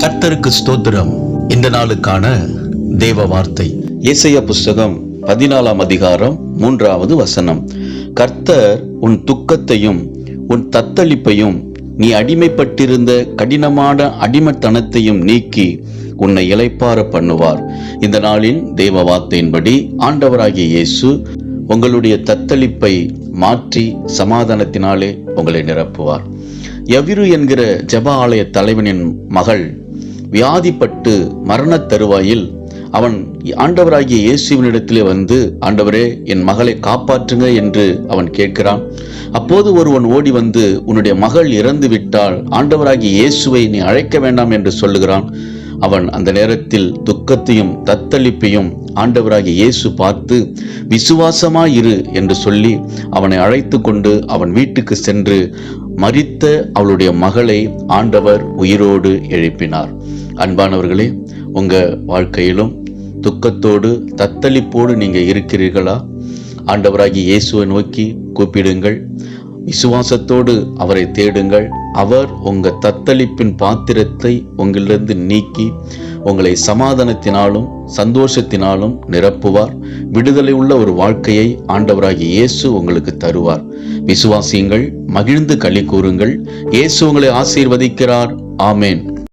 கர்த்தருக்கு ஸ்தோத்திரம். இந்த நாளுக்கான தேவ வார்த்தை ஏசாயா புஸ்தகம் 14ஆம் அதிகாரம் 3வது வசனம். கர்த்தர் உன் துக்கத்தையும் உன் தத்தளிப்பையும் நீ அடிமைப்பட்டிருந்த கடினமான அடிமைத்தனத்தையும் நீக்கி உன்னை இளைப்பாற பண்ணுவார். இந்த நாளின் தேவ வார்த்தையின்படி ஆண்டவராகிய இயேசு உங்களுடைய தத்தளிப்பை மாற்றி சமாதானத்தினாலே உங்களை நிரப்புவார். யவிரு என்கிற ஜெப ஆலய தலைவனின் மகள் வியாதிப்பட்டு மரண தருவாயில் அவன் ஆண்டவராகிய இயேசுவினிடத்திலே வந்து, ஆண்டவரே, என் மகளை காப்பாற்றுங்க என்று அவன் கேட்கிறான். அப்போது ஒருவன் ஓடி வந்து, உன்னுடைய மகள் இறந்து விட்டால் ஆண்டவராகிய இயேசுவை நீ அழைக்க வேண்டாம் என்று சொல்லுகிறான். அவன் அந்த நேரத்தில் துக்கத்தையும் தத்தளிப்பையும் ஆண்டவராகிய இயேசு பார்த்து, விசுவாசமாயிரு என்று சொல்லி அவனை அழைத்து கொண்டு அவன் வீட்டுக்கு சென்று மரித்த அவளுடைய மகளை ஆண்டவர் உயிரோடு எழுப்பினார். அன்பானவர்களே, உங்க வாழ்க்கையிலும் துக்கத்தோடு தத்தளிப்போடு நீங்க இருக்கிறீர்களா? ஆண்டவராகிய இயேசுவை நோக்கி கூப்பிடுங்கள், விசுவாசத்தோடு அவரை தேடுங்கள். அவர் உங்க தத்தளிப்பின் பாத்திரத்தை உங்களிலிருந்து நீக்கி உங்களை சமாதானத்தினாலும் சந்தோஷத்தினாலும் நிரப்புவார். விடுதலை உள்ள ஒரு வாழ்க்கையை ஆண்டவராகிய இயேசு உங்களுக்கு தருவார். விசுவாசியுங்கள், மகிழ்ந்து களி கூறுங்கள். இயேசு உங்களை ஆசீர்வதிக்கிறார். ஆமேன்.